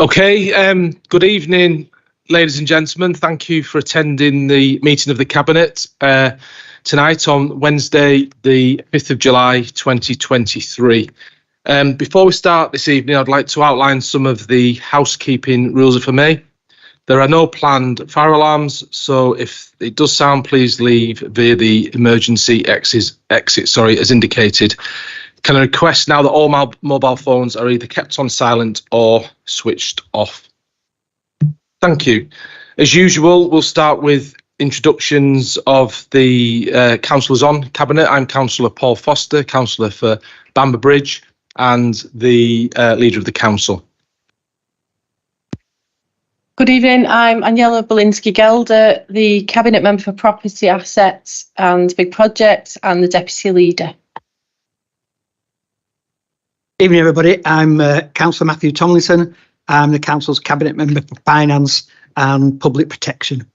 Good evening, ladies and gentlemen. Thank you for attending the meeting of the Cabinet tonight on Wednesday, the 5th of July 2023. Before we start this evening, I'd like to outline some of the housekeeping rules, if I may. There are no planned fire alarms, so if it does sound, please leave via the emergency exit, as indicated. Can I request now that all mobile phones are either kept on silent or switched off? Thank you. As usual, we'll start with introductions of the councillors on Cabinet. I'm Councillor Paul Foster, Councillor for Bamber Bridge and the Leader of the Council. Good evening, I'm Aniela Belinsky-Gelder, the Cabinet Member for Property Assets and Big Projects and the Deputy Leader. Evening everybody, I'm Councillor Matthew Tomlinson. I'm the Council's Cabinet Member for Finance and Public Protection.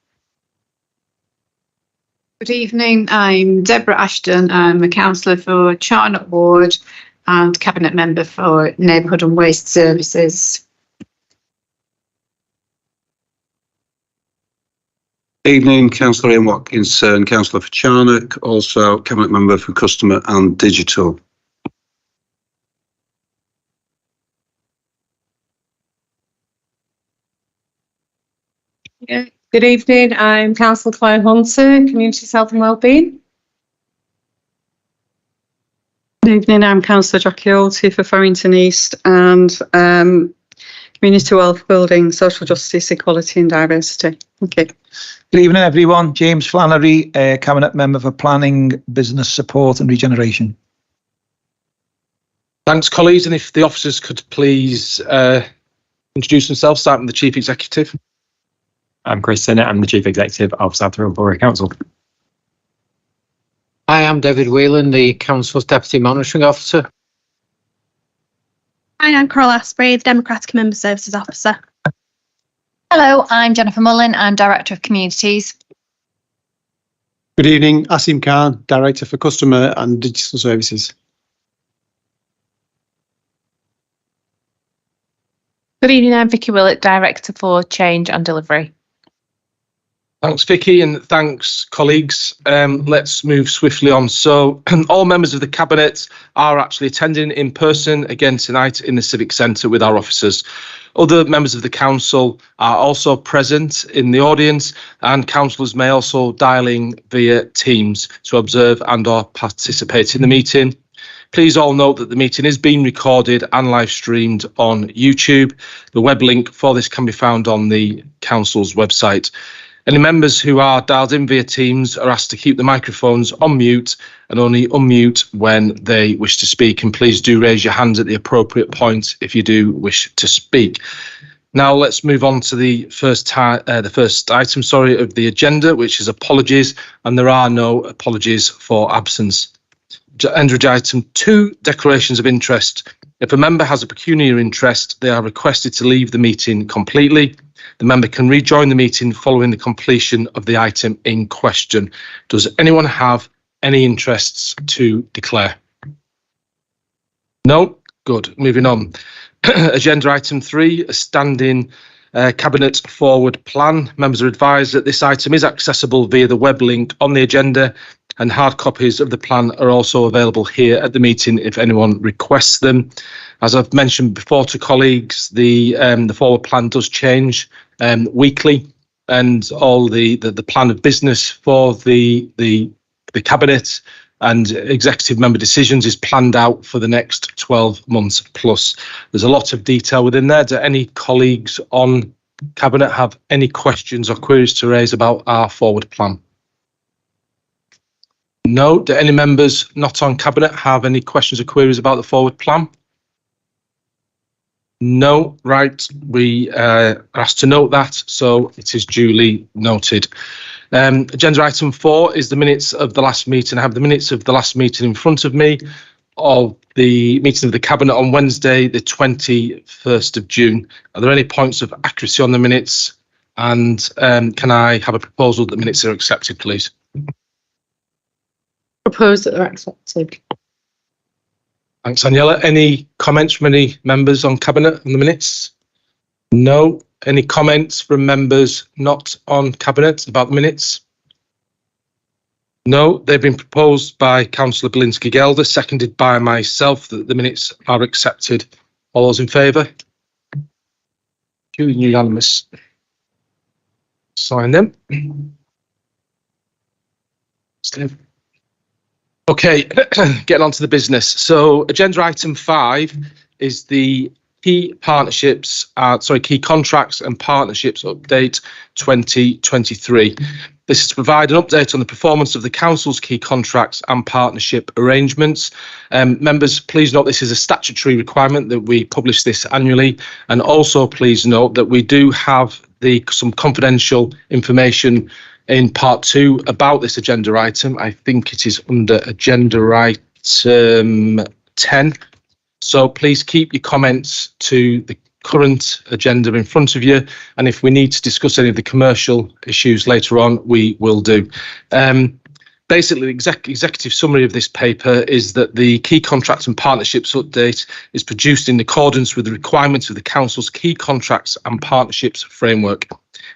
Good evening, I'm Deborah Ashton. I'm a Councillor for Charnock Ward and Cabinet Member for Neighbourhood and Waste Services. Evening, Councillor Ian Watkinson, Councillor for Charnock, also Cabinet Member for Customer and Digital. Good evening, I'm Councillor Claire Hunter, Community Health and Wellbeing. Good evening, I'm Councillor Jackie Alty for Farrington East and Community Wealth Building, Social Justice, Equality and Diversity. Thank you. Good evening everyone, James Flannery, Cabinet Member for Planning, Business Support and Regeneration. Thanks colleagues, and if the officers could please introduce themselves, starting with the Chief Executive. I'm Chris Sinnott, I'm the Chief Executive of South Tyrone Borough Council. Hi, I'm David Whelan, the Council's Deputy Monitoring Officer. Hi, I'm Coral Asprey, the Democratic Member Services Officer. Hello, I'm Jennifer Mullen, I'm Director of Communities. Good evening, Asim Khan, Director for Customer and Digital Services. Good evening, I'm Vicky Willett, Director for Change and Delivery. Thanks, Vicky, and thanks, colleagues. Let's move swiftly on. So, all members of the Cabinet are actually attending in person again tonight in the Civic Centre with our officers. Other members of the Council are also present in the audience, and councillors may also dial in via Teams to observe and or participate in the meeting. Please all note that the meeting is being recorded and live streamed on YouTube. The web link for this can be found on the Council's website. Any members who are dialed in via Teams are asked to keep the microphones on mute and only unmute when they wish to speak. And please do raise your hand at the appropriate point if you do wish to speak. Now let's move on to the first item of the agenda, which is apologies, and there are no apologies for absence. Agenda item 2, declarations of interest. If a member has a pecuniary interest, they are requested to leave the meeting completely. The member can rejoin the meeting following the completion of the item in question. Does anyone have any interests to declare? No? Good. Moving on. Agenda item 3, a standing Cabinet forward plan. Members are advised that this item is accessible via the web link on the agenda, and hard copies of the plan are also available here at the meeting if anyone requests them. As I've mentioned before to colleagues, the forward plan does change weekly, and all the plan of business for the Cabinet and executive member decisions is planned out for the next 12 months plus. There's a lot of detail within there. Do any colleagues on Cabinet have any questions or queries to raise about our forward plan? No. Do any members not on Cabinet have any questions or queries about the forward plan? No. Right. We are asked to note that, so it is duly noted. Agenda item 4 is the minutes of the last meeting. I have the minutes of the last meeting in front of me of the meeting of the Cabinet on Wednesday, the 21st of June. Are there any points of accuracy on the minutes? And can I have a proposal that the minutes are accepted, please? Propose that they're accepted. Thanks, Aniela. Any comments from any members on Cabinet on the minutes? No. Any comments from members not on Cabinet about the minutes? No. They've been proposed by Councillor Belinsky-Gelder, seconded by myself, that the minutes are accepted. All those in favour? Unanimous. Sign them. Okay, getting on to the business. So agenda item 5 is the key contracts and partnerships update 2023. This is to provide an update on the performance of the council's key contracts and partnership arrangements. Members, please note this is a statutory requirement that we publish this annually, and also please note that we do have some confidential information in part 2 about this agenda item. I think it is under agenda item 10. So please keep your comments to the current agenda in front of you, and if we need to discuss any of the commercial issues later on, we will do. Basically, the executive summary of this paper is that the key contracts and partnerships update is produced in accordance with the requirements of the council's key contracts and partnerships framework.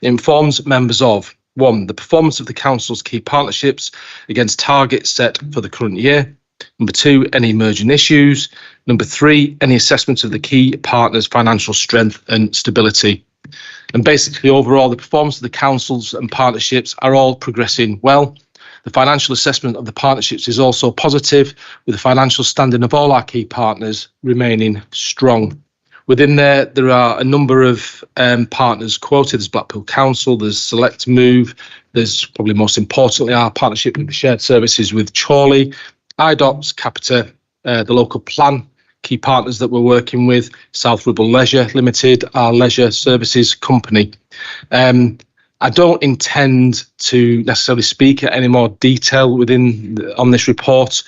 It informs members of 1, the performance of the council's key partnerships against targets set for the current year. Number 2, any emerging issues. Number 3, any assessment of the key partners' financial strength and stability. And basically, overall, the performance of the councils and partnerships are all progressing well. The financial assessment of the partnerships is also positive, with the financial standing of all our key partners remaining strong. Within there are a number of partners quoted. There's Blackpool Council, there's Select Move, there's probably most importantly our partnership with the shared services with Chorley, IDOTS, Capita, the local plan key partners that we're working with, South Ribble Leisure Limited, our leisure services company. I don't intend to necessarily speak at any more detail on this report,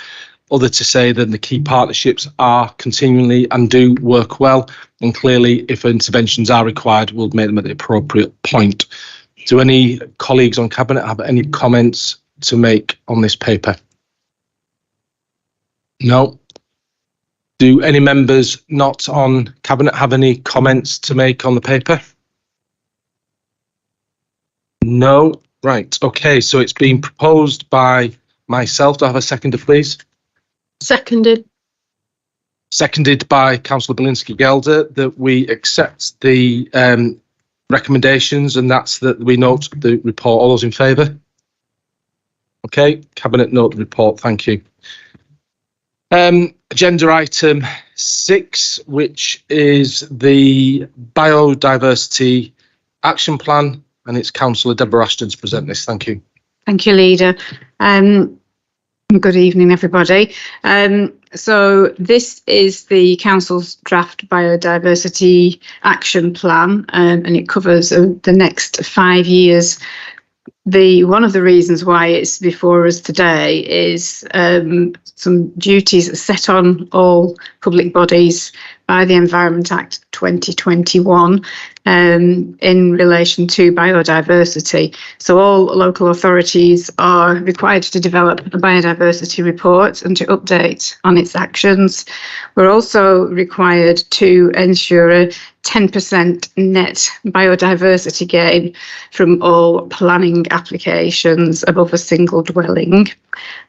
other to say that the key partnerships are continually and do work well, and clearly if interventions are required, we'll make them at the appropriate point. Do any colleagues on Cabinet have any comments to make on this paper? No. Do any members not on Cabinet have any comments to make on the paper? No. Right. Okay. So it's been proposed by myself. Do I have a seconder, please? Seconded. Seconded by Councillor Belinsky-Gelder, that we accept the recommendations, and that's that we note the report. All those in favour? Okay. Cabinet note the report. Thank you. Agenda item 6, which is the biodiversity action plan, and it's Councillor Deborah Ashton to present this. Thank you. Thank you, Leader. Good evening, everybody. So this is the Council's draft biodiversity action plan, and it covers the next 5 years. One of the reasons why it's before us today is some duties set on all public bodies by the Environment Act 2021 in relation to biodiversity. So all local authorities are required to develop a biodiversity report and to update on its actions. We're also required to ensure a 10% net biodiversity gain from all planning applications above a single dwelling.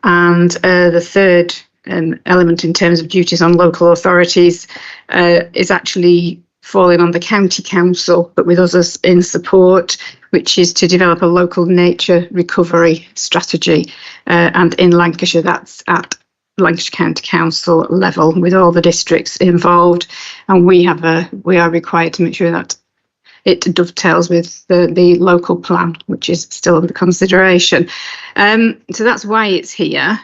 And the third element in terms of duties on local authorities is actually falling on the county council, but with others in support, which is to develop a local nature recovery strategy. And in Lancashire, that's at Lancashire County Council level with all the districts involved. And we are required to make sure that it dovetails with the local plan, which is still under consideration. So that's why it's here.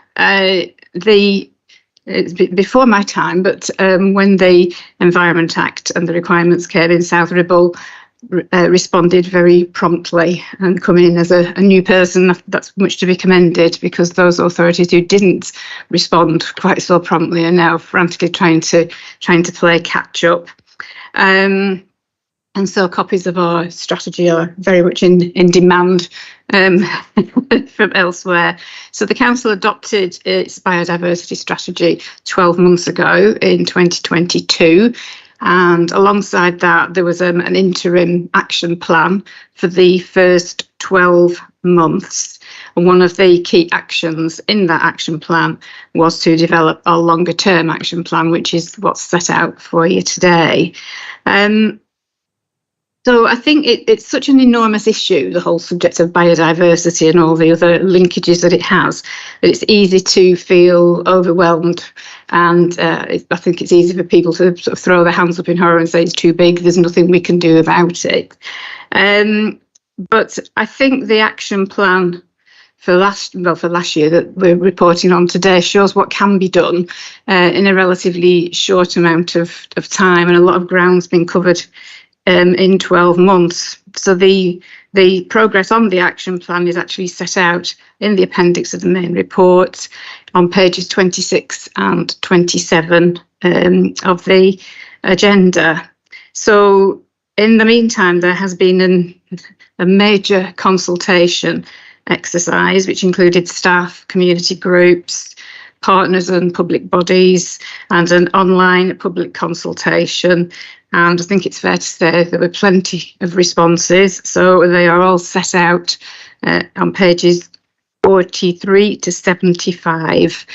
It's before my time, but when the Environment Act and the requirements came in, South Ribble responded very promptly, and coming in as a new person, that's much to be commended, because those authorities who didn't respond quite so promptly are now frantically trying to play catch up. And so copies of our strategy are very much in demand from elsewhere. So the council adopted its biodiversity strategy 12 months ago in 2022. And alongside that, there was an interim action plan for the first 12 months. And one of the key actions in that action plan was to develop a longer term action plan, which is what's set out for you today. So I think it's such an enormous issue, the whole subject of biodiversity and all the other linkages that it has, that it's easy to feel overwhelmed. And I think it's easy for people to sort of throw their hands up in horror and say it's too big, there's nothing we can do about it. But I think the action plan for last year that we're reporting on today shows what can be done in a relatively short amount of time, and a lot of ground's been covered in 12 months. So the progress on the action plan is actually set out in the appendix of the main report on pages 26 and 27 of the agenda. So in the meantime, there has been a major consultation exercise, which included staff, community groups, partners and public bodies, and an online public consultation. And I think it's fair to say there were plenty of responses. So they are all set out on pages 43 to 75.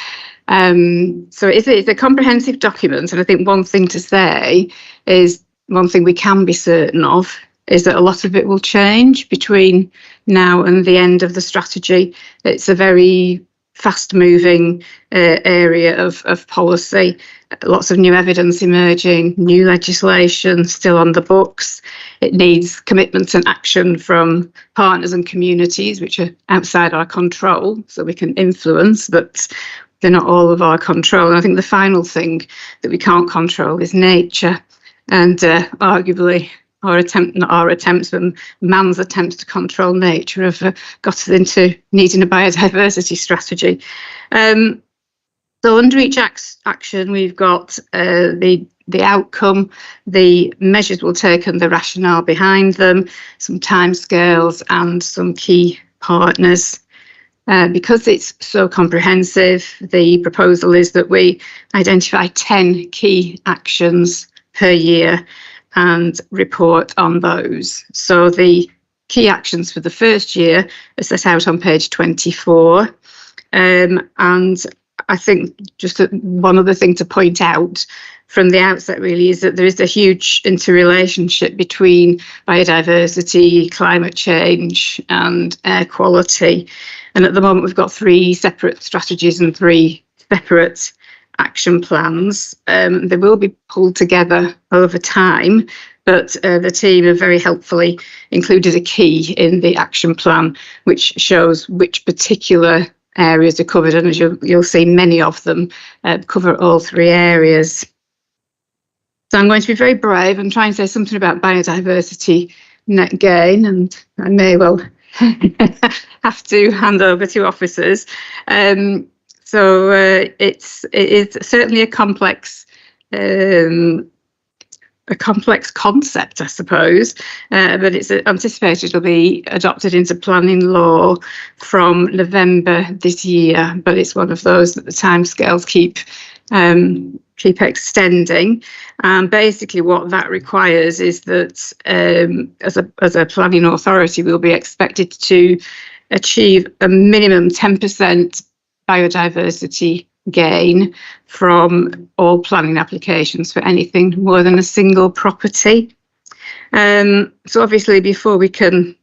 So it's a comprehensive document. And I think one thing to say is, one thing we can be certain of is that a lot of it will change between now and the end of the strategy. It's a very fast-moving area of policy. Lots of new evidence emerging, new legislation still on the books. It needs commitment and action from partners and communities, which are outside our control, so we can influence, but they're not all of our control. And I think the final thing that we can't control is nature. And arguably, man's attempts to control nature have got us into needing a biodiversity strategy. So under each action, we've got the outcome, the measures we'll take and the rationale behind them, some timescales and some key partners. Because it's so comprehensive, the proposal is that we identify 10 key actions per year and report on those. So the key actions for the first year are set out on page 24. And I think just one other thing to point out from the outset really is that there is a huge interrelationship between biodiversity, climate change and air quality. And at the moment we've got 3 separate strategies and 3 separate action plans. They will be pulled together over time, but the team have very helpfully included a key in the action plan which shows which particular areas are covered, and as you'll see, many of them cover all 3 areas. So I'm going to be very brave and try and say something about biodiversity net gain, and I may well have to hand over to officers. So it is certainly a complex concept, I suppose, but it's anticipated it'll be adopted into planning law from November this year. But it's one of those that the timescales keep extending. And basically, what that requires is that as a planning authority, we'll be expected to achieve a minimum 10% biodiversity gain from all planning applications for anything more than a single property. So obviously, before we can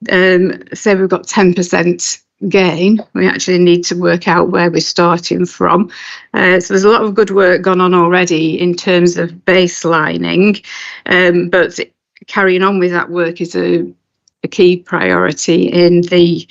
say we've got 10% gain, we actually need to work out where we're starting from. So there's a lot of good work gone on already in terms of baselining, but carrying on with that work is a key priority in the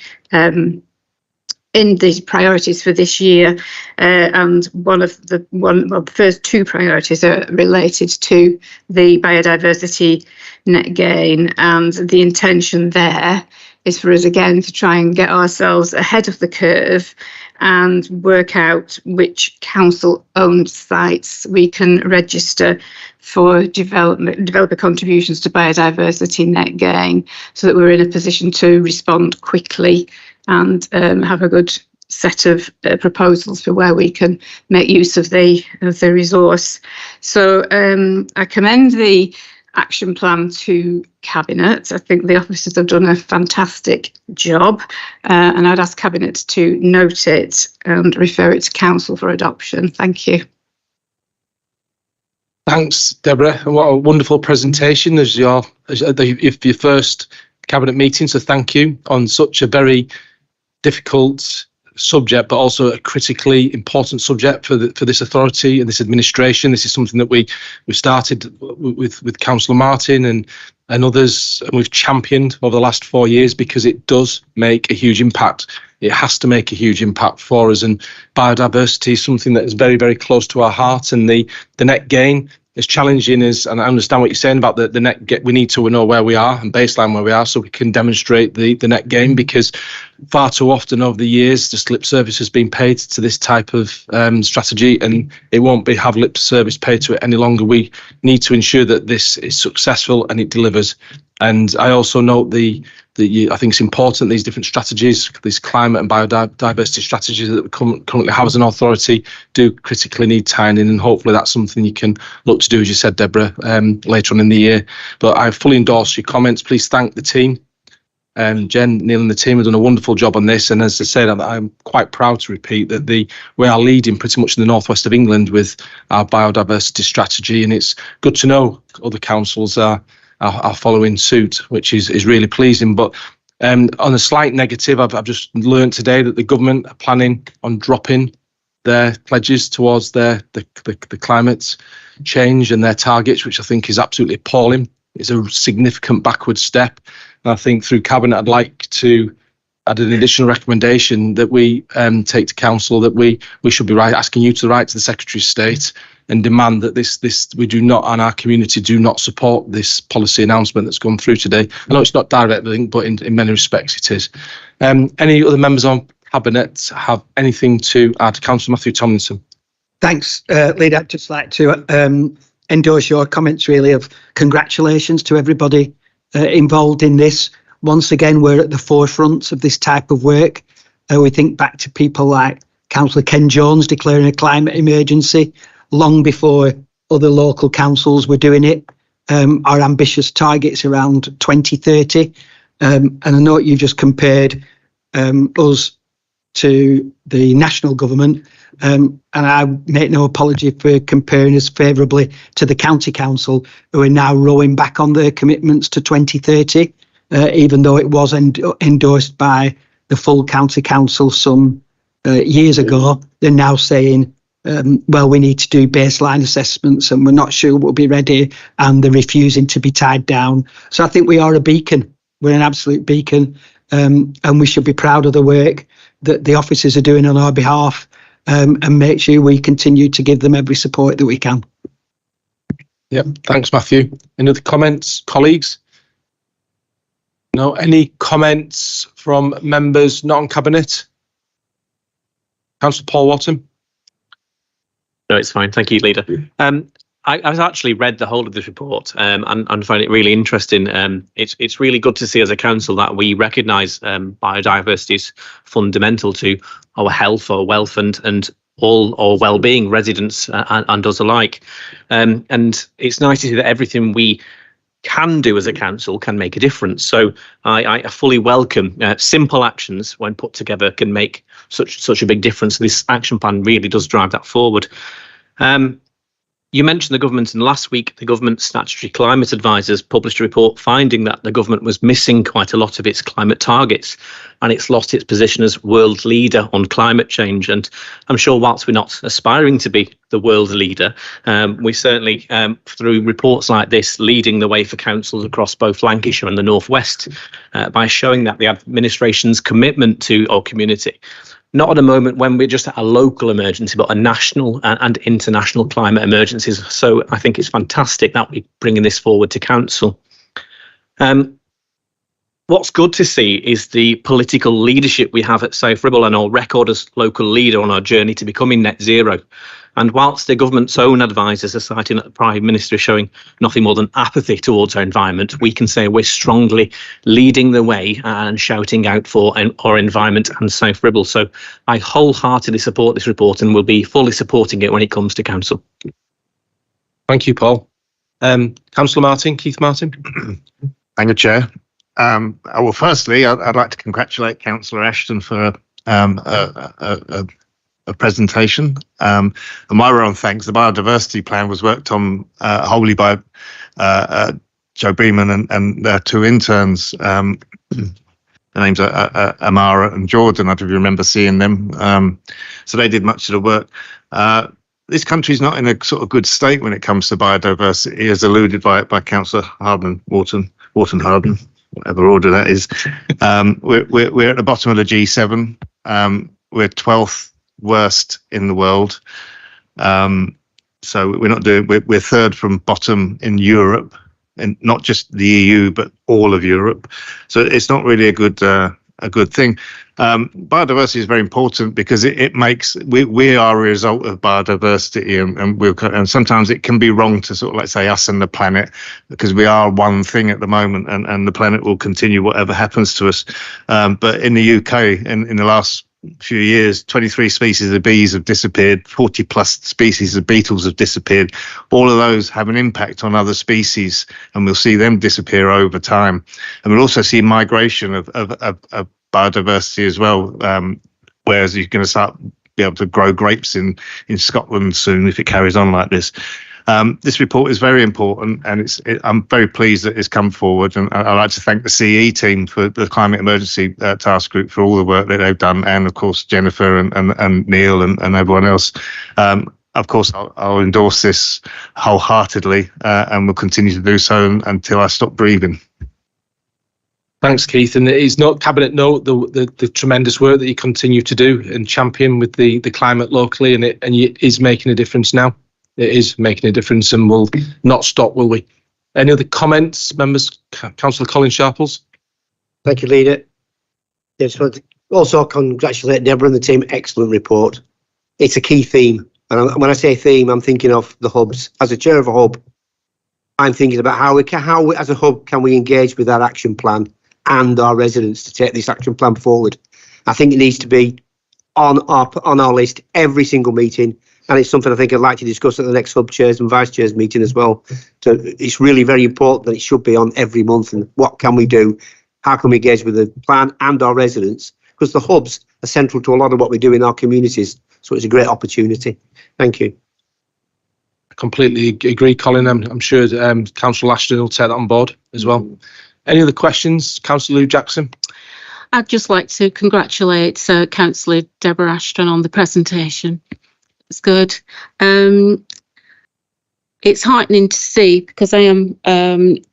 priorities for this year, and the first 2 priorities are related to the biodiversity net gain, and the intention there is for us again to try and get ourselves ahead of the curve and work out which council-owned sites we can register for developer contributions to biodiversity net gain, so that we're in a position to respond quickly and have a good set of proposals for where we can make use of the resource. So I commend the action plan to Cabinet. I think the officers have done a fantastic job, and I'd ask Cabinet to note it and refer it to Council for adoption. Thank you. Thanks, Deborah. And what a wonderful presentation as your first Cabinet meeting. So thank you on such a very difficult subject, but also a critically important subject for this authority and this administration. This is something that we started with Councillor Martin and others, and we've championed over the last 4 years because it does make a huge impact. It has to make a huge impact for us, and biodiversity is something that is very, very close to our heart. And the net gain, as challenging as, and I understand what you're saying about the net get, we need to know where we are and baseline where we are so we can demonstrate the net gain, because far too often over the years the lip service has been paid to this type of strategy, and it won't have lip service paid to it any longer. We need to ensure that this is successful and it delivers. And I also note I think it's important these different strategies, these climate and biodiversity strategies that we currently have as an authority, do critically need tying in, and hopefully that's something you can look to do, as you said, Deborah, later on in the year. But I fully endorse your comments. Please thank the team. Jen, Neil and the team have done a wonderful job on this, and as I said, I'm quite proud to repeat that we are leading pretty much in the northwest of England with our biodiversity strategy, and it's good to know other councils are following suit, which is really pleasing. But on a slight negative, I've just learned today that the government are planning on dropping their pledges towards the climate change and their targets, which I think is absolutely appalling. It's a significant backward step. And I think through Cabinet, I'd like to add an additional recommendation that we take to Council, that we should be asking you to write to the Secretary of State and demand that this we do not, and our community do not support this policy announcement that's gone through today. I know it's not direct link, but in many respects it is. Any other members on Cabinet have anything to add? Councillor Matthew Tomlinson. Thanks, Leader. I'd just like to endorse your comments, really, of congratulations to everybody involved in this. Once again, we're at the forefront of this type of work. We think back to people like Councillor Ken Jones declaring a climate emergency long before other local councils were doing it. Our ambitious targets around 2030. And I know you just compared us to the national government, and I make no apology for comparing us favourably to the county council, who are now rowing back on their commitments to 2030, even though it was endorsed by the full county council some years ago. They're now saying, well, we need to do baseline assessments and we're not sure we'll be ready, and they're refusing to be tied down. So I think we are a beacon. We're an absolute beacon, and we should be proud of the work that the officers are doing on our behalf, and make sure we continue to give them every support that we can. Yep, thanks, Matthew. Any other comments, colleagues? No, any comments from members not on Cabinet? Councillor Paul Watton. No, it's fine. Thank you, Leader. I've actually read the whole of this report and find it really interesting. It's really good to see as a council that we recognise biodiversity is fundamental to our health, our wealth, and all our well-being, residents and us alike. And it's nice to see that everything we can do as a council can make a difference. So I fully welcome simple actions when put together can make such a big difference. This action plan really does drive that forward. You mentioned the government, and last week the government statutory climate advisors published a report finding that the government was missing quite a lot of its climate targets, and it's lost its position as world leader on climate change. And I'm sure whilst we're not aspiring to be the world leader, we certainly, through reports like this, leading the way for councils across both Lancashire and the North West by showing that the administration's commitment to our community, not at a moment when we're just at a local emergency, but a national and international climate emergencies. So I think it's fantastic that we're bringing this forward to council. What's good to see is the political leadership we have at South Ribble and our record as local leader on our journey to becoming net zero. And whilst the government's own advisors are citing that the Prime Minister is showing nothing more than apathy towards our environment, we can say we're strongly leading the way and shouting out for our environment and South Ribble. So I wholeheartedly support this report and will be fully supporting it when it comes to council. Thank you, Paul. Councillor Martin, Keith Martin. Thank you, Chair. Well, firstly, I'd like to congratulate Councillor Ashton for a presentation. And my own thanks, the biodiversity plan was worked on wholly by Joe Beeman and their two interns. The names are Amara and Jordan. I do remember seeing them. So they did much of the work. This country's not in a sort of good state when it comes to biodiversity, as alluded by Councillor Wharton Harden, whatever order that is. We're at the bottom of the G7. We're 12th worst in the world. So we're third from bottom in Europe, and not just the EU, but all of Europe. So it's not really a good thing. Biodiversity is very important because it makes we are a result of biodiversity, and sometimes it can be wrong to sort of like say us and the planet, because we are one thing at the moment, and the planet will continue whatever happens to us. But in the UK, in the last few years, 23 species of bees have disappeared, 40 plus species of beetles have disappeared. All of those have an impact on other species, and we'll see them disappear over time. And we'll also see migration of biodiversity as well, whereas you're going to be able to grow grapes in Scotland soon if it carries on like this. This report is very important, and I'm very pleased that it's come forward, and I'd like to thank the CE team for the Climate Emergency Task Group for all the work that they've done, and of course Jennifer and Neil and everyone else. Of course, I'll endorse this wholeheartedly, and will continue to do so until I stop breathing. Thanks, Keith. And it is not Cabinet note the tremendous work that you continue to do and champion with the climate locally, and it is making a difference now. It is making a difference, and will not stop, will we? Any other comments, members? Councillor Colin Sharples. Thank you, Leader. Yes, also congratulate Deborah and the team. Excellent report. It's a key theme, and when I say theme, I'm thinking of the hubs. As a chair of a hub, I'm thinking about how we as a hub can we engage with our action plan and our residents to take this action plan forward. I think it needs to be on our list every single meeting. And it's something I think I'd like to discuss at the next hub chairs and vice chairs meeting as well. So it's really very important that it should be on every month. And what can we do? How can we engage with the plan and our residents? Because the hubs are central to a lot of what we do in our communities. So it's a great opportunity. Thank you. I completely agree, Colin. I'm sure Councillor Ashton will take that on board as well. Any other questions? Councillor Lou Jackson. I'd just like to congratulate Councillor Deborah Ashton on the presentation. It's good. It's heartening to see, because I am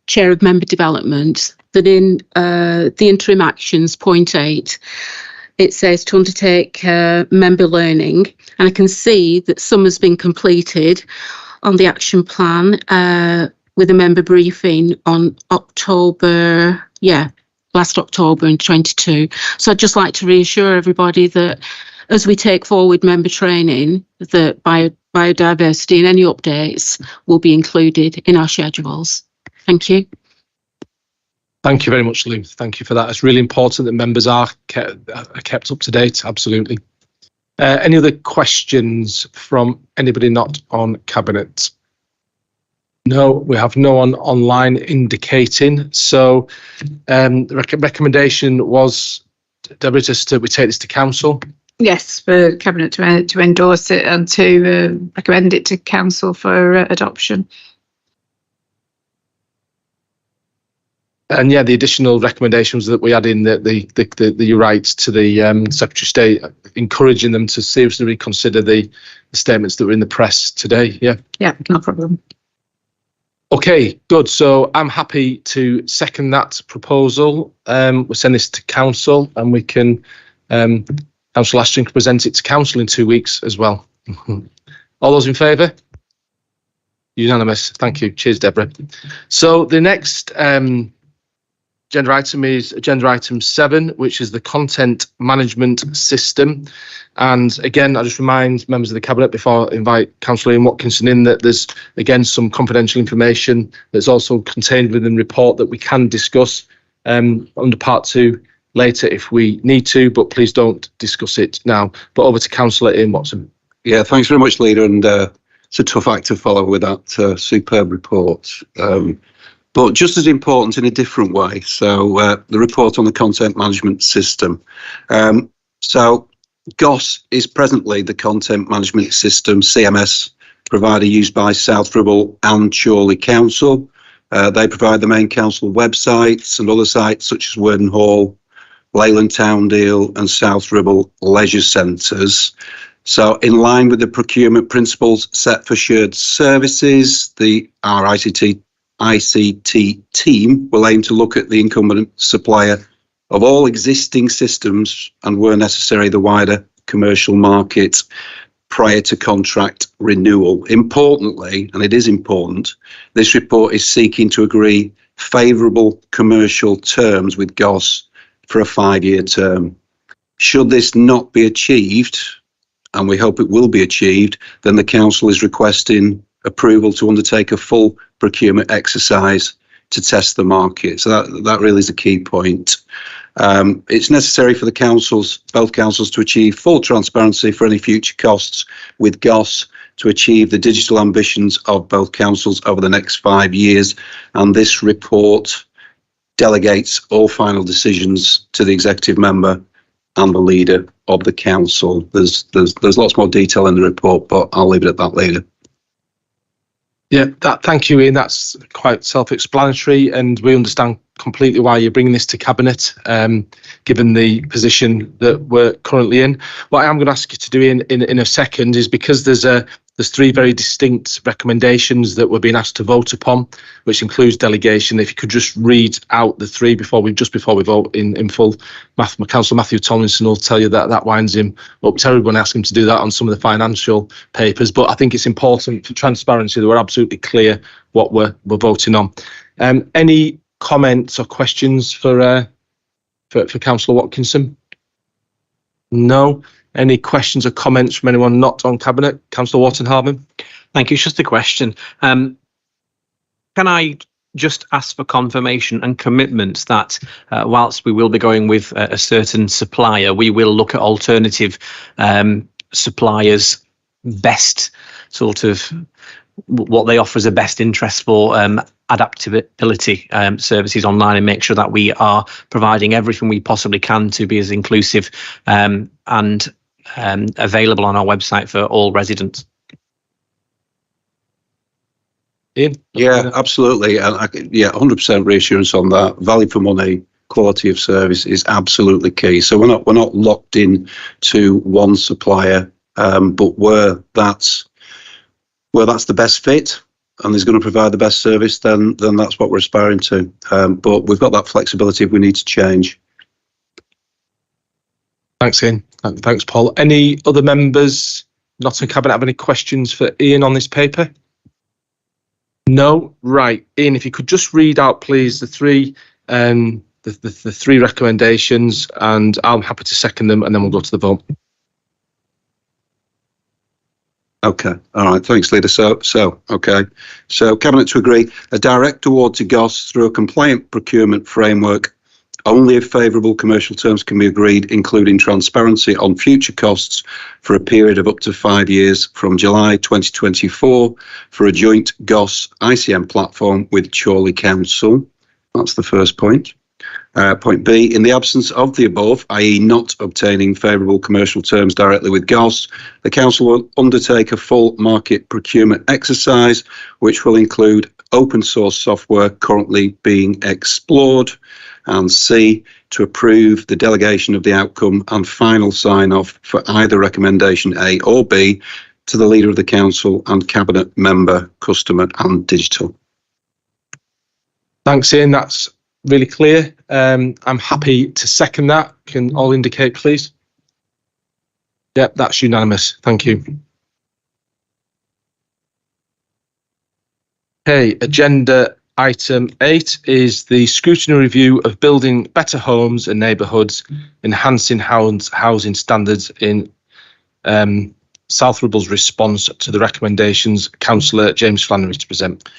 Chair of Member Development, that in the interim actions, point 8, it says to undertake member learning, and I can see that some has been completed on the action plan with a member briefing on last October in 22. So I'd just like to reassure everybody that as we take forward member training, that biodiversity and any updates will be included in our schedules. Thank you. Thank you very much, Lou. Thank you for that. It's really important that members are kept up to date. Absolutely. Any other questions from anybody not on Cabinet? No, we have no one online indicating. So the recommendation was, Deborah, we take this to Council. Yes, for Cabinet to endorse it and to recommend it to Council for adoption. And yeah, the additional recommendations that we add in the rights to the Secretary of State, encouraging them to seriously reconsider the statements that were in the press today. Yeah. Yeah, no problem. Okay, good. So I'm happy to second that proposal. We'll send this to Council, and we can Councillor Ashton can present it to Council in 2 weeks as well. All those in favour? Unanimous. Thank you. Cheers, Deborah. So the next agenda item is agenda item 7, which is the content management system. And again, I just remind members of the Cabinet before I invite Councillor Ian Watkinson in that there's again some confidential information that's also contained within the report that we can discuss under part 2 later if we need to, but please don't discuss it now. But over to Councillor Ian Watson. Yeah, thanks very much, Leader. And it's a tough act to follow with that superb report. But just as important in a different way. So the report on the content management system. So GOS is presently the content management system, CMS, provider used by South Ribble and Chorley Council. They provide the main council websites and other sites such as Worden Hall, Leyland Town Deal and South Ribble leisure centres. So in line with the procurement principles set for shared services, our ICT team will aim to look at the incumbent supplier of all existing systems and, where necessary, the wider commercial market prior to contract renewal. Importantly, and it is important, this report is seeking to agree favourable commercial terms with GOS for a 5-year term. Should this not be achieved, and we hope it will be achieved, then the council is requesting approval to undertake a full procurement exercise to test the market. So that really is a key point. It's necessary for both councils to achieve full transparency for any future costs with GOS to achieve the digital ambitions of both councils over the next 5 years. And this report delegates all final decisions to the executive member and the leader of the council. There's lots more detail in the report, but I'll leave it at that, Leader. Yeah, thank you, Ian. That's quite self-explanatory, and we understand completely why you're bringing this to Cabinet, given the position that we're currently in. What I am going to ask you to do in a second is, because there's 3 very distinct recommendations that we're being asked to vote upon, which includes delegation. If you could just read out the 3 before we vote in full. Councillor Matthew Tomlinson will tell you that winds him up terribly when I ask him to do that on some of the financial papers. But I think it's important for transparency that we're absolutely clear what we're voting on. Any comments or questions for Councillor Watkinson? No. Any questions or comments from anyone not on Cabinet? Councillor Wharton-Hardman. Thank you. It's just a question. Can I just ask for confirmation and commitment that whilst we will be going with a certain supplier, we will look at alternative suppliers' best sort of what they offer as a best interest for adaptability services online, and make sure that we are providing everything we possibly can to be as inclusive and available on our website for all residents. Ian? Yeah, absolutely. And 100% reassurance on that. Value for money, quality of service is absolutely key. So we're not locked in to one supplier, but where that's the best fit and is going to provide the best service, then that's what we're aspiring to. But we've got that flexibility if we need to change. Thanks, Ian. Thanks, Paul. Any other members not in Cabinet have any questions for Ian on this paper? No? Right. Ian, if you could just read out, please, the 3 recommendations, and I'm happy to second them, and then we'll go to the vote. Okay. All right. Thanks, Leader. So Cabinet to agree a direct award to GOS through a compliant procurement framework only if favourable commercial terms can be agreed, including transparency on future costs for a period of up to 5 years from July 2024 for a joint GOS ICM platform with Chorley Council. That's the first point. Point B, in the absence of the above, i.e. not obtaining favourable commercial terms directly with GOS, the Council will undertake a full market procurement exercise, which will include open source software currently being explored, and C, to approve the delegation of the outcome and final sign-off for either recommendation A or B to the Leader of the Council and Cabinet member, customer and digital. Thanks, Ian. That's really clear. I'm happy to second that. Can all indicate, please? Yep, that's unanimous. Thank you. Okay, agenda Item 8 is the scrutiny review of building better homes and neighbourhoods, enhancing housing standards in South Ribble's response to the recommendations. Councillor James Flannery to present.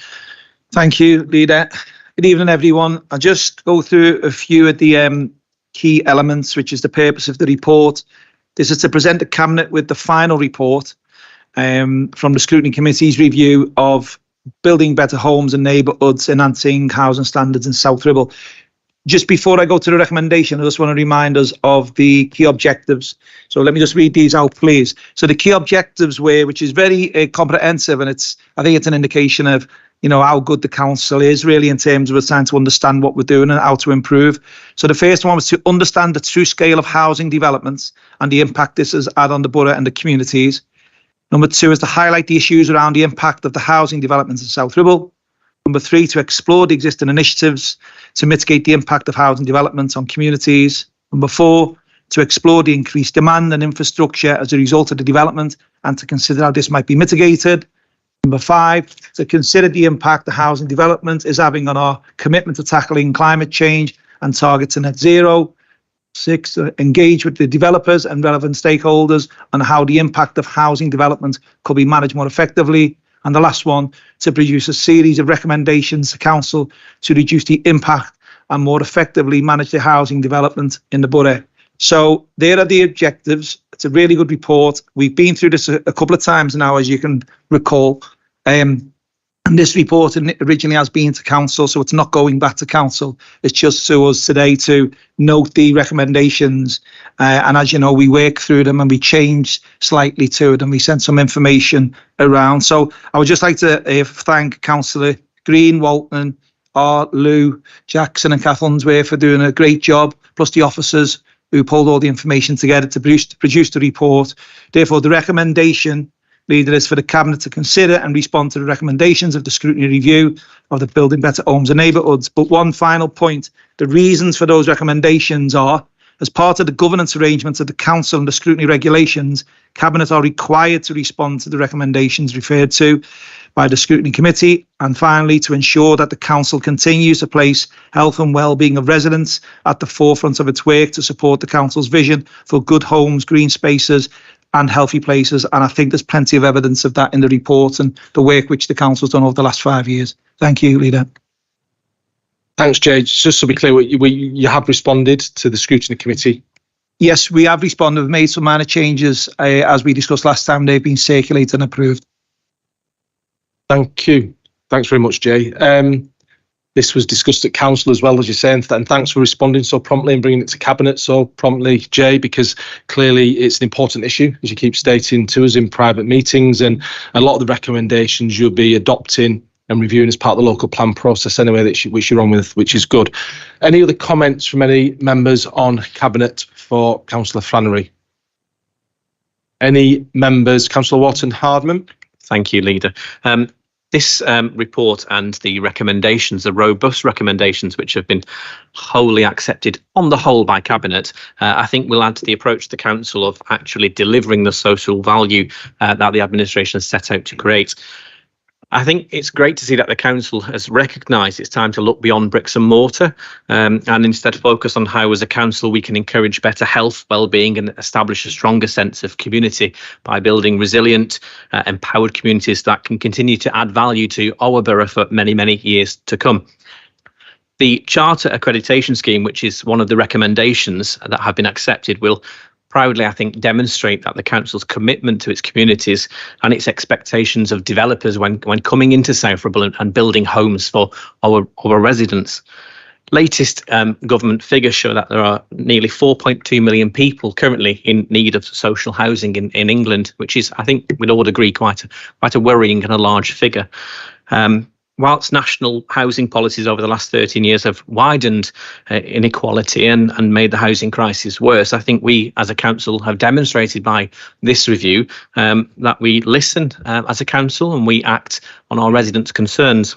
Thank you, Leader. Good evening, everyone. I'll just go through a few of the key elements, which is the purpose of the report. This is to present the Cabinet with the final report from the Scrutiny Committee's review of building better homes and neighbourhoods, enhancing housing standards in South Ribble. Just before I go to the recommendation, I just want to remind us of the key objectives. So let me just read these out, please. So the key objectives were, which is very comprehensive, and I think it's an indication of, you know, how good the council is really in terms of us trying to understand what we're doing and how to improve. So the first one was to understand the true scale of housing developments and the impact this has had on the borough and the communities. Number 2 is to highlight the issues around the impact of the housing developments in South Ribble. Number 3, to explore the existing initiatives to mitigate the impact of housing developments on communities. Number 4, to explore the increased demand and infrastructure as a result of the development and to consider how this might be mitigated. Number 5, to consider the impact the housing development is having on our commitment to tackling climate change and targets of net zero. 6, to engage with the developers and relevant stakeholders on how the impact of housing development could be managed more effectively. And the last one, to produce a series of recommendations to council to reduce the impact and more effectively manage the housing development in the borough. So there are the objectives. It's a really good report. We've been through this a couple of times now, as you can recall. And this report originally has been to council, so it's not going back to council. It's just to us today to note the recommendations. And as you know, we work through them and we change slightly to it and we send some information around. So I would just like to thank Councillor Green, Walton, Art, Lou, Jackson and Kath Unsworth for doing a great job, plus the officers who pulled all the information together to produce the report. Therefore, the recommendation, Leader, is for the Cabinet to consider and respond to the recommendations of the scrutiny review of the Building Better Homes and Neighbourhoods. But one final point, the reasons for those recommendations are, as part of the governance arrangements of the Council and the scrutiny regulations, Cabinet are required to respond to the recommendations referred to by the Scrutiny Committee, and finally to ensure that the Council continues to place health and well-being of residents at the forefront of its work to support the Council's vision for good homes, green spaces and healthy places. And I think there's plenty of evidence of that in the report and the work which the Council's done over the last 5 years. Thank you, Leader. Thanks, Jay. Just to be clear, you have responded to the Scrutiny Committee? Yes, we have responded. We've made some minor changes. As we discussed last time, they've been circulated and approved. Thank you. Thanks very much, Jay. This was discussed at council as well, as you're saying, and thanks for responding so promptly and bringing it to Cabinet so promptly, Jay, because clearly it's an important issue, as you keep stating to us in private meetings, and a lot of the recommendations you'll be adopting and reviewing as part of the local plan process anyway, which you're on with, which is good. Any other comments from any members on Cabinet for Councillor Flannery? Any members? Councillor Walton-Hardman? Thank you, Leader. This report and the recommendations, the robust recommendations which have been wholly accepted on the whole by Cabinet, I think will add to the approach of the Council of actually delivering the social value that the administration has set out to create. I think it's great to see that the Council has recognised it's time to look beyond bricks and mortar and instead focus on how, as a council, we can encourage better health, well-being and establish a stronger sense of community by building resilient, empowered communities that can continue to add value to our borough for many, many years to come. The Charter Accreditation Scheme, which is one of the recommendations that have been accepted, will proudly, I think, demonstrate that the council's commitment to its communities and its expectations of developers when coming into South Ribble and building homes for our residents. Latest government figures show that there are nearly 4.2 million people currently in need of social housing in England, which is, I think we'd all agree, quite a worrying and a large figure. Whilst national housing policies over the last 13 years have widened inequality and made the housing crisis worse, I think we as a council have demonstrated by this review that we listen as a council and we act on our residents' concerns.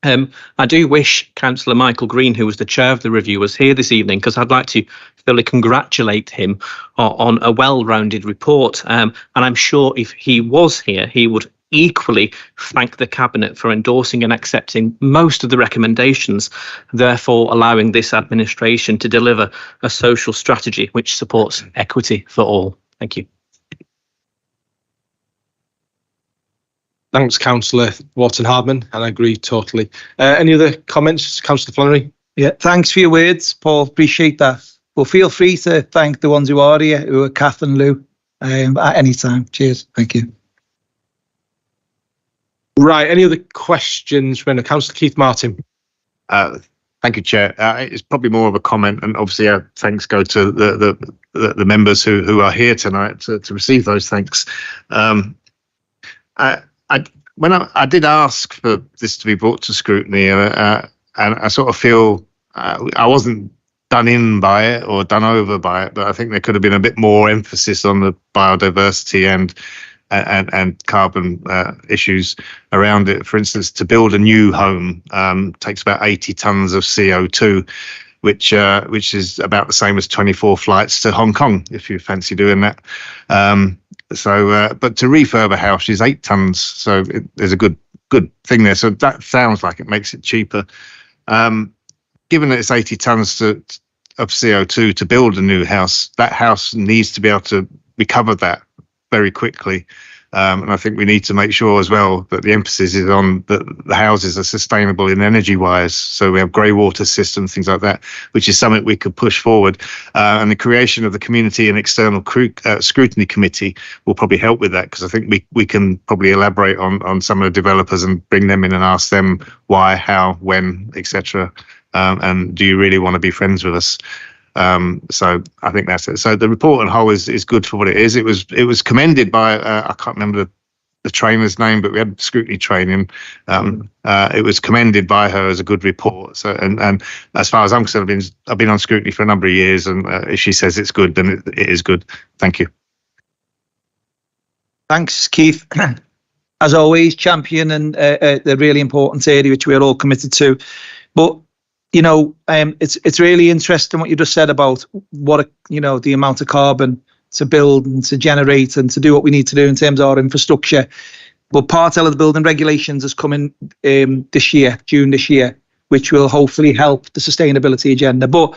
I do wish Councillor Michael Green, who was the chair of the review, was here this evening, because I'd like to fully congratulate him on a well-rounded report. And I'm sure if he was here, he would equally thank the Cabinet for endorsing and accepting most of the recommendations, therefore allowing this administration to deliver a social strategy which supports equity for all. Thank you. Thanks, Councillor Wharton-Hardman, and I agree totally. Any other comments, Councillor Flannery? Yeah, thanks for your words, Paul. Appreciate that. Well, feel free to thank the ones who are here, who are Kath and Lou, at any time. Cheers. Thank you. Right. Any other questions? Councillor Keith Martin. Thank you, Chair. It's probably more of a comment, and obviously thanks go to the members who are here tonight to receive those thanks. When I did ask for this to be brought to scrutiny, and I sort of feel I wasn't done in by it or done over by it, but I think there could have been a bit more emphasis on the biodiversity and carbon issues around it. For instance, to build a new home takes about 80 tons of CO2, which is about the same as 24 flights to Hong Kong, if you fancy doing that. But to refurb a house is 8 tons, so there's a good thing there. So that sounds like it makes it cheaper. Given that it's 80 tons of CO2 to build a new house, that house needs to be able to recover that very quickly. And I think we need to make sure as well that the emphasis is on that the houses are sustainable in energy-wise. So we have grey water systems, things like that, which is something we could push forward. And the creation of the Community and External Scrutiny Committee will probably help with that, because I think we can probably elaborate on some of the developers and bring them in and ask them why, how, when, etc. And do you really want to be friends with us? So I think that's it. So the report on whole is good for what it is. It was commended by I can't remember the trainer's name, but we had scrutiny training. It was commended by her as a good report. So and as far as I'm concerned, I've been on scrutiny for a number of years, and if she says it's good, then it is good. Thank you. Thanks, Keith. As always, champion and the really important area which we're all committed to. But you know, it's really interesting what you just said about what the amount of carbon to build and to generate and to do what we need to do in terms of our infrastructure. But Part L of the building regulations is coming this year, June this year, which will hopefully help the sustainability agenda. But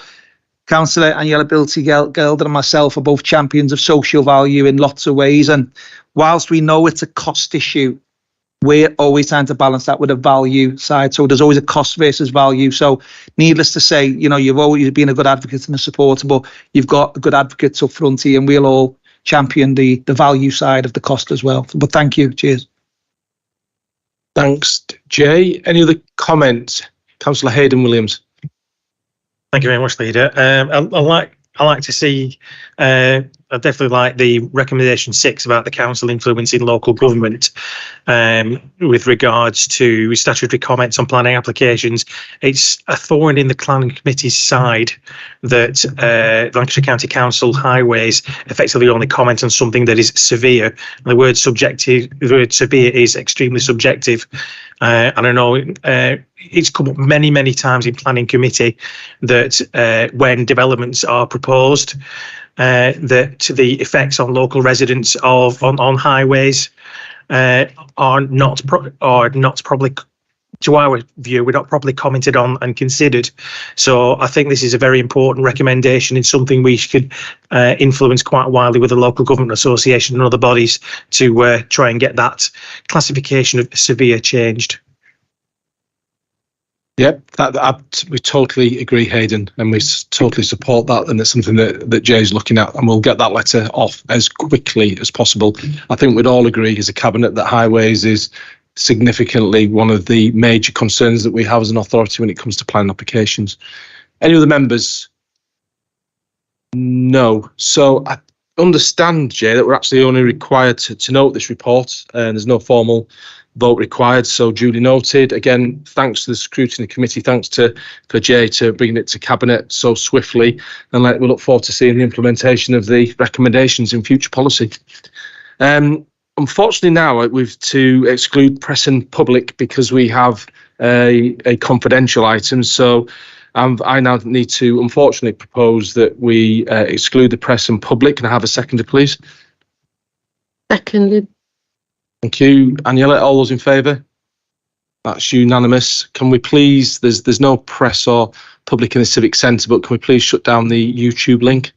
Councillor Aniela Bilty-Gelder and myself are both champions of social value in lots of ways. And whilst we know it's a cost issue, we're always trying to balance that with a value side. So there's always a cost versus value. So needless to say, you've always been a good advocate and a supporter, but you've got good advocates up front here, and we'll all champion the value side of the cost as well. But thank you. Cheers. Thanks, Jay. Any other comments? Councillor Hayden Williams. Thank you very much, Leader. I like to see, I definitely like the recommendation 6 about the council influencing local government with regards to statutory comments on planning applications. It's a thorn in the planning committee's side that Lancashire County Council highways effectively only comment on something that is severe. And the word severe is extremely subjective. And I know it's come up many, many times in planning committee that when developments are proposed, that the effects on local residents on highways are not probably, to our view, we're not properly commented on and considered. So I think this is a very important recommendation and something we could influence quite widely with the local government association and other bodies to try and get that classification of severe changed. Yep, we totally agree, Hayden, and we totally support that, and it's something that Jay's looking at, and we'll get that letter off as quickly as possible. I think we'd all agree as a cabinet that highways is significantly one of the major concerns that we have as an authority when it comes to planning applications. Any other members? No. So I understand, Jay, that we're actually only required to note this report, and there's no formal vote required, so duly noted. Again, thanks to the scrutiny committee, thanks to Jay to bringing it to cabinet so swiftly, and we look forward to seeing the implementation of the recommendations in future policy. Unfortunately now we've to exclude press and public because we have a confidential item, so I now need to unfortunately propose that we exclude the press and public. Can I have a seconder, please? Seconded. Thank you. Aniela, all those in favour? That's unanimous. Can we please, there's no press or public in the Civic Centre, but can we please shut down the YouTube link?